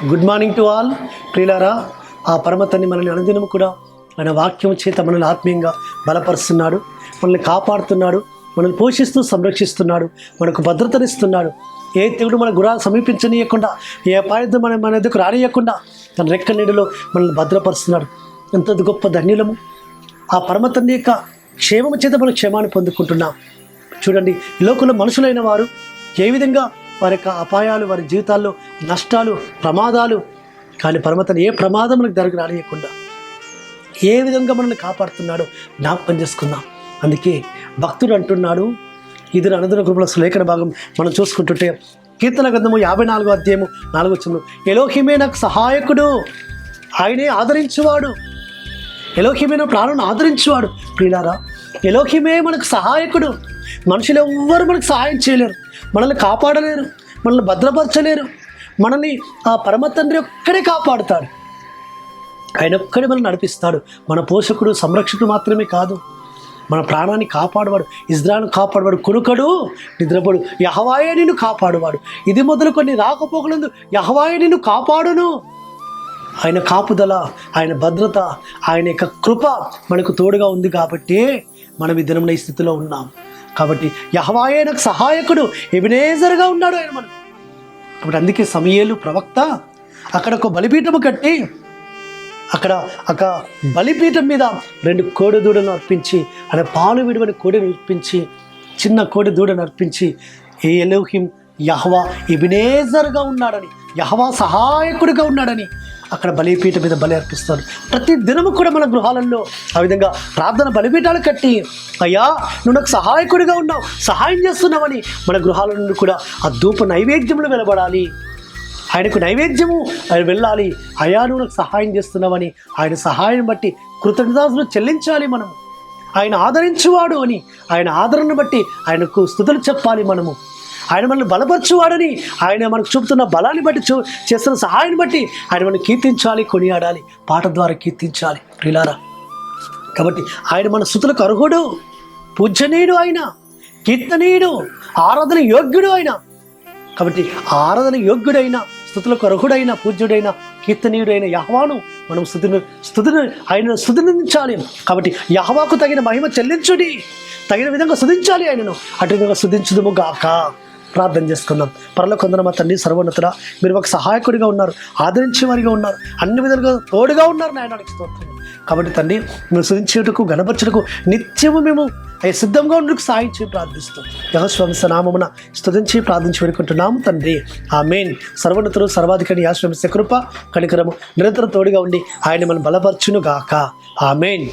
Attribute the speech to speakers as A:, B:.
A: Good morning to all. ప్రియులారా, ఆ పరమతన్ని మనల్ని అనుదినం కూడా ఆయన వాక్యం చేత మనల్ని ఆత్మీయంగా బలపరుస్తున్నాడు, మనల్ని కాపాడుతున్నాడు, మనల్ని పోషిస్తూ సంరక్షిస్తున్నాడు, మనకు భద్రతనిస్తున్నాడు. ఏ తెగుడు మన గురాలు సమీపించనీయకుండా, ఏ అపాయం మన ఎదుకు రానియకుండా తన రెక్క నీడలో మనల్ని భద్రపరుస్తున్నాడు. ఎంత గొప్ప ధన్యులము! ఆ పరమతన్ని యొక్క క్షేమము చేత మనం క్షేమాన్ని పొందుకుంటున్నాం. చూడండి, ఈ లోకంలో మనుషులైన వారు ఏ విధంగా వారి యొక్క అపాయాలు, వారి జీవితాల్లో నష్టాలు, ప్రమాదాలు, కానీ పరమతను ఏ ప్రమాదం మనకు జరగ రానియకుండా ఏ విధంగా మనల్ని కాపాడుతున్నాడో జ్ఞాపకం చేసుకుందాం. అందుకే భక్తుడు అంటున్నాడు, ఇది అనుదిన కృపల లేఖన భాగం మనం చూసుకుంటుంటే కీర్తన గ్రంథము 54వ అధ్యాయము 4వ వచనంలో, ఎలోహిమే నాకు సహాయకుడు, ఆయనే ఆదరించువాడు. ఎలోహిమే నా ప్రాణాన్ని ఆదరించువాడు. ప్రియులారా, ఎలోహిమే మనకు సహాయకుడు. మనుషులు ఎవ్వరు మనకు సహాయం చేయలేరు, మనల్ని కాపాడలేరు, మనల్ని భద్రపరచలేరు. మనల్ని ఆ పరమ తండ్రి ఒక్కడే కాపాడుతాడు. ఆయన ఒక్కడే మనల్ని నడిపిస్తాడు. మన పోషకుడు, సంరక్షకుడు మాత్రమే కాదు, మన ప్రాణాన్ని కాపాడువాడు, ఇజ్రాయెలును కాపాడువాడు, కునుకడు నిద్రపోడు, యెహోవాయే నిన్ను కాపాడువాడు. ఇది మొదలుకొని రాకపోకలందు యెహోవాయే నిన్ను కాపాడును. ఆయన కాపుదల, ఆయన భద్రత, ఆయన యొక్క కృప మనకు తోడుగా ఉంది కాబట్టి మనం ఈ దినమున ఈ స్థితిలో ఉన్నాం. కాబట్టి యెహోవాయే నాకు సహాయకుడు, ఎబెనేజర్గా ఉన్నాడు ఆయన మనకు. కాబట్టి అందుకే సమూయేలు ప్రవక్త అక్కడ ఒక బలిపీఠము కట్టి అక్కడ ఒక బలిపీఠం మీద 2 కోడి దూడలను అర్పించి, ఆయన పాలు విడువని కోడిని అర్పించి, చిన్న కోడి దూడను అర్పించి, ఏ ఎలోహిం యెహోవా ఎబెనేజర్గా ఉన్నాడని, యెహోవా సహాయకుడిగా ఉన్నాడని అక్కడ బలిపీఠం మీద బలి అర్పిస్తారు. ప్రతి దినము కూడా మన గృహాలలో ఆ విధంగా ప్రార్థన బలిపీఠాలు కట్టి, అయ్యా నువ్వు నాకు సహాయకుడిగా ఉన్నావు, సహాయం చేస్తున్నావని మన గృహాల నుండి కూడా ఆ ధూప నైవేద్యములు వెలబడాలి. ఆయనకు నైవేద్యము ఆయన వెళ్ళాలి. అయ్యా నువ్వు నాకు సహాయం చేస్తున్నావని ఆయన సహాయం బట్టి కృతజ్ఞతలు చెల్లించాలి. మనం ఆయన ఆదరించువాడు అని, ఆయన ఆదరణను బట్టి ఆయనకు స్తుతులు చెప్పాలి. మనము ఆయన మనల్ని బలపరచువాడని, ఆయన మనకు చూపుతున్న బలాన్ని బట్టి, చేస్తున్న సహాయాన్ని బట్టి ఆయన మనం కీర్తించాలి, కొనియాడాలి, పాట ద్వారా కీర్తించాలి. ప్రియులారా, కాబట్టి ఆయన మన స్తుతులకు అర్హుడు, పూజనీయుడు, ఆయన కీర్తనీయుడు, ఆరాధన యోగ్యుడు ఆయన. కాబట్టి ఆరాధన యోగ్యుడైన, స్తుతులకు అర్హుడైన, పూజ్యుడైన, కీర్తనీయుడైన యెహోవాను మనం ఆయన స్తుతించాలి. కాబట్టి యెహోవాకు తగిన మహిమ చెల్లించుడి, తగిన విధంగా స్తుతించాలి ఆయనను. అటు విధంగా స్తుతించుదుము గాక. ప్రార్థన చేసుకుందాం. పరలోకమందున మా తండ్రి సర్వోన్నతుడా, మీరు మాకు సహాయకుడిగా ఉన్నారు, ఆదరించే వారిగా ఉన్నారు, అన్ని విధాలుగా తోడుగా ఉన్నారు నాయనానికి స్తోత్రం. కాబట్టి తండ్రి, మేము స్తుతించుటకు, గణపరచుటకు నిత్యము మేము సిద్ధంగా ఉండడానికి సాయం చేసి ప్రార్థిస్తాం. యెహోవా నామమున స్తుతించి ప్రార్థించి వేడుకుంటున్నాము తండ్రి, ఆమేన్. సర్వోన్నతుడు, సర్వాధికారి యెహోవా కృప, కనికరము నిరంతరం తోడుగా ఉండి ఆయన మనం బలపరచును గాక. ఆమేన్.